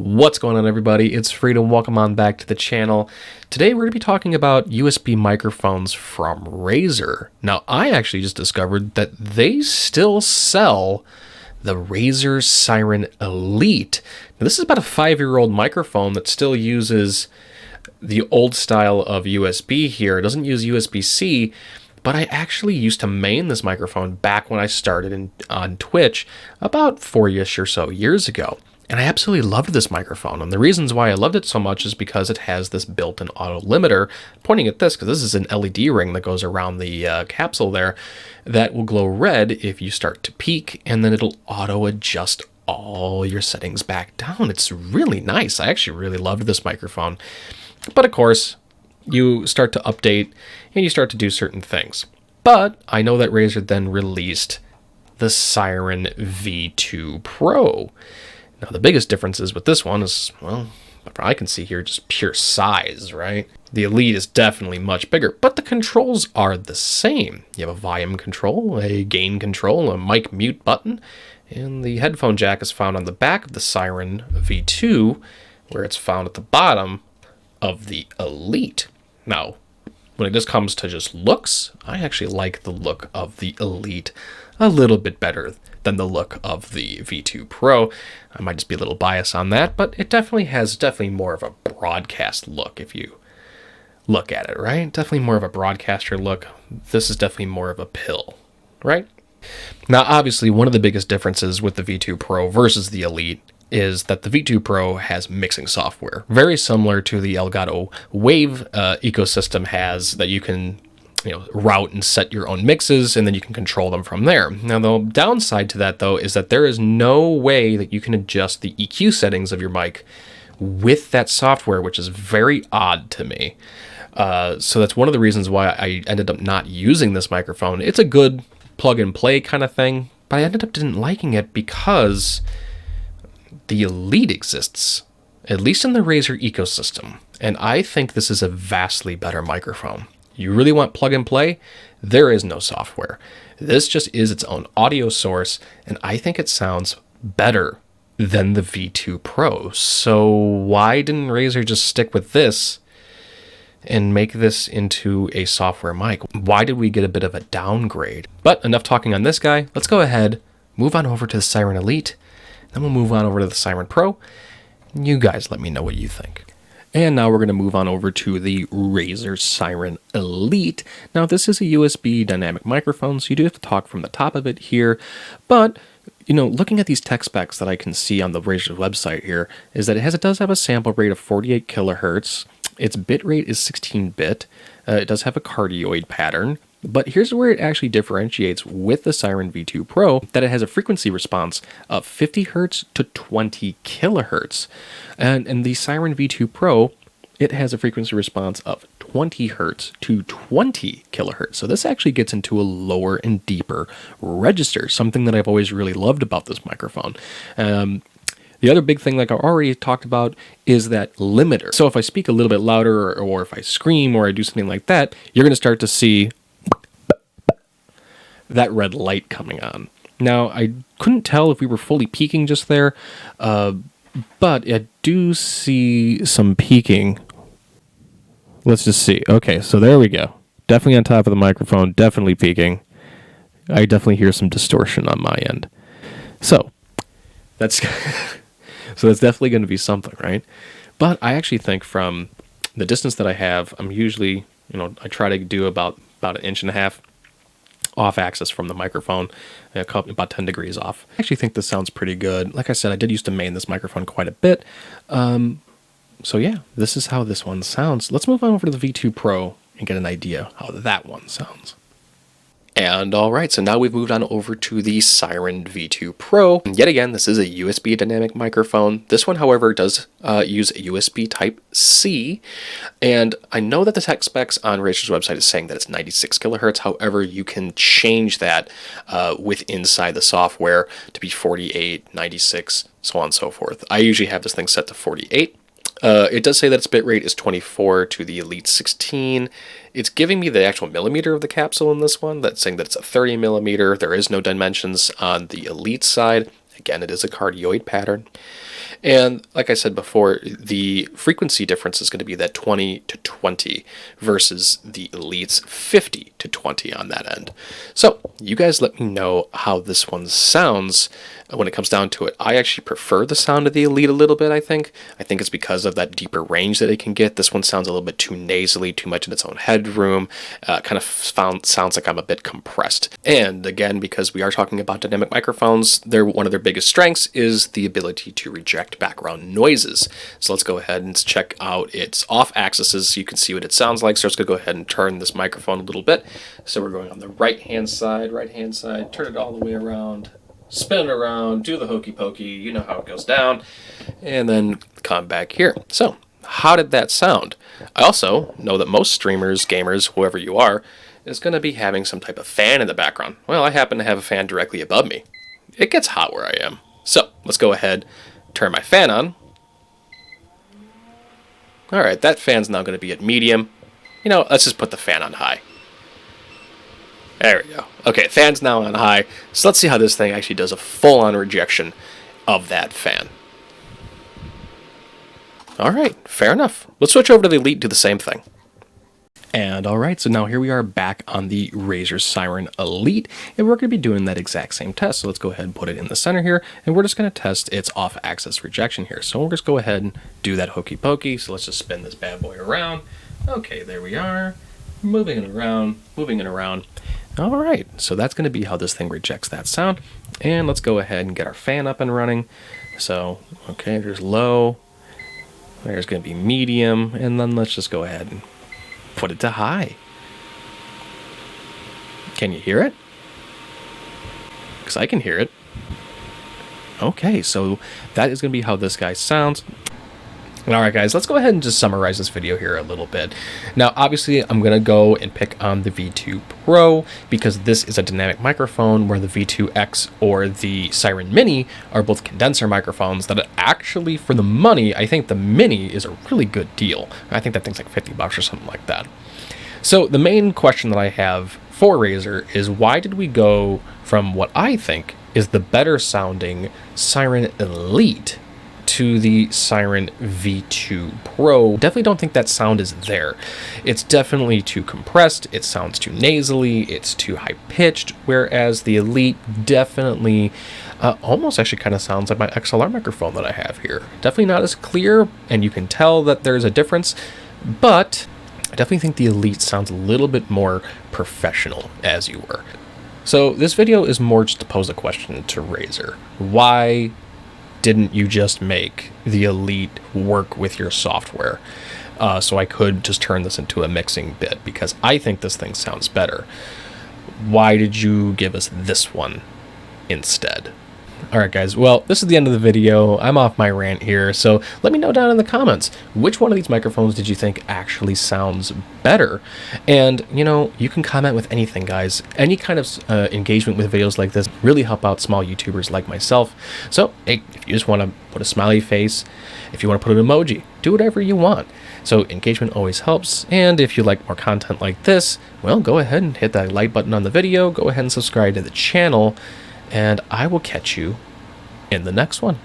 What's going on, everybody? It's Freedom. Welcome on back to the channel. Today we're going to be talking about USB microphones from Razer. Now, I actually just discovered that they still sell the Razer Seiren Elite. Now, this is about a 5-year-old microphone that still uses the old style of USB here. It doesn't use USB-C, but I actually used to main this microphone back when I started on Twitch about 4-ish or so years ago. And I absolutely loved this microphone. And the reasons why I loved it so much is because it has this built-in auto limiter. Pointing at this, because this is an LED ring that goes around the capsule there, that will glow red if you start to peak, and then it'll auto adjust all your settings back down. It's really nice. I actually really loved this microphone. But of course, you start to update and you start to do certain things. But I know that Razer then released the Seiren V2 Pro. Now, the biggest differences with this one is, well, I can see here just pure size, right? The Elite is definitely much bigger, but the controls are the same. You have a volume control, a gain control, a mic mute button, and the headphone jack is found on the back of the Seiren V2, where it's found at the bottom of the Elite. Now, when it just comes to just looks, I actually like the look of the Elite a little bit better than the look of the V2 Pro. I might just be a little biased on that, but it definitely has more of a broadcast look if you look at it, right? Definitely more of a broadcaster look. This is definitely more of a pill, right? Now, obviously, one of the biggest differences with the V2 Pro versus the Elite is that the V2 Pro has mixing software, very similar to the Elgato Wave ecosystem has, that you can route and set your own mixes, and then you can control them from there. Now, the downside to that, though, is that there is no way that you can adjust the EQ settings of your mic with that software, which is very odd to me. So that's one of the reasons why I ended up not using this microphone. It's a good plug-and-play kind of thing, but I ended up didn't liking it because the Elite exists, at least in the Razer ecosystem, and I think this is a vastly better microphone. You really want plug and play? There is no software. This just is its own audio source, and I think it sounds better than the V2 Pro. So why didn't Razer just stick with this and make this into a software mic? Why did we get a bit of a downgrade? But enough talking on this guy. Let's go ahead, move on over to the Seiren Elite, then we'll move on over to the Seiren Pro. You guys let me know what you think. And now we're going to move on over to the Razer Seiren Elite. Now, this is a USB dynamic microphone, so you do have to talk from the top of it here. But, looking at these tech specs that I can see on the Razer website here, is that it does have a sample rate of 48 kilohertz. Its bit rate is 16-bit. It does have a cardioid pattern. But here's where it actually differentiates with the Seiren V2 Pro, that it has a frequency response of 50 hertz to 20 kilohertz. And the Seiren V2 Pro, it has a frequency response of 20 hertz to 20 kilohertz. So this actually gets into a lower and deeper register, something that I've always really loved about this microphone. The other big thing, like I already talked about, is that limiter. So if I speak a little bit louder, or if I scream, or I do something like that, you're going to start to see that red light coming on. Now, I couldn't tell if we were fully peaking just there, but I do see some peaking. Let's just see. Okay, so there we go. Definitely on top of the microphone, definitely peaking. I definitely hear some distortion on my end. So that's definitely going to be something, right? But I actually think from the distance that I have, I'm usually, I try to do about 1.5 inches off axis from the microphone, about 10 degrees off. I actually think this sounds pretty good. Like I said, I did used to main this microphone quite a bit. So yeah, this is how this one sounds. Let's move on over to the V2 Pro and get an idea how that one sounds. And all right, so now we've moved on over to the Seiren V2 Pro. And yet again, this is a USB dynamic microphone. This one, however, does use a USB Type-C. And I know that the tech specs on Razer's website is saying that it's 96 kilohertz. However, you can change that inside the software to be 48, 96, so on and so forth. I usually have this thing set to 48. It does say that its bit rate is 24 to the Elite 16. It's giving me the actual millimeter of the capsule in this one. That's saying that it's a 30 millimeter. There is no dimensions on the Elite side. Again, it is a cardioid pattern. And like I said before, the frequency difference is going to be that 20 to 20 versus the Elite's 50 to 20 on that end. So you guys let me know how this one sounds when it comes down to it. I actually prefer the sound of the Elite a little bit, I think. I think it's because of that deeper range that it can get. This one sounds a little bit too nasally, too much in its own headroom. Kind of sounds like I'm a bit compressed. And again, because we are talking about dynamic microphones, one of their biggest strengths is the ability to reject background noises. So let's go ahead and check out its off axes so you can see what it sounds like. So let's go ahead and turn this microphone a little bit. So we're going on the right hand side, turn it all the way around, spin it around, do the hokey pokey, you know how it goes down, and then come back here. So how did that sound? I also know that most streamers, gamers, whoever you are, is going to be having some type of fan in the background. Well, I happen to have a fan directly above me. It gets hot where I am. So let's go ahead, turn my fan on. All right, that fan's now going to be at medium. You know, let's just put the fan on high. There we go. Okay, fan's now on high. So let's see how this thing actually does a full-on rejection of that fan. All right, fair enough. Let's switch over to the Elite and do the same thing. And all right, so now here we are back on the Razer Seiren Elite, and we're going to be doing that exact same test. So let's go ahead and put it in the center here, and we're just going to test its off-axis rejection here. So we'll just go ahead and do that hokey pokey. So let's just spin this bad boy around. Okay, there we are. Moving it around, moving it around. All right, so that's going to be how this thing rejects that sound. And let's go ahead and get our fan up and running. So, okay, there's low. There's going to be medium, and then let's just go ahead and put it to high. Can you hear it? Because I can hear it. Okay, so that is going to be how this guy sounds. Alright guys, let's go ahead and just summarize this video here a little bit. Now obviously I'm going to go and pick on the V2 Pro because this is a dynamic microphone, where the V2X or the Seiren Mini are both condenser microphones that actually, for the money, I think the Mini is a really good deal. I think that thing's like 50 bucks or something like that. So the main question that I have for Razer is, why did we go from what I think is the better sounding Seiren Elite to the Seiren V2 Pro? Definitely don't think that sound is there. It's definitely too compressed, it sounds too nasally, it's too high-pitched, whereas the Elite definitely almost actually kind of sounds like my XLR microphone that I have here. Definitely not as clear, and you can tell that there's a difference, but I definitely think the Elite sounds a little bit more professional, as you were. So this video is more just to pose a question to Razer. Why didn't you just make the Elite work with your software? So I could just turn this into a mixing bit, because I think this thing sounds better. Why did you give us this one instead? Alright guys, well, this is the end of the video. I'm off my rant here, so let me know down in the comments, which one of these microphones did you think actually sounds better? And, you know, you can comment with anything, guys. Any kind of engagement with videos like this really help out small YouTubers like myself. So, hey, if you just want to put a smiley face, if you want to put an emoji, do whatever you want. So engagement always helps, and if you like more content like this, well, go ahead and hit that like button on the video, go ahead and subscribe to the channel, and I will catch you in the next one.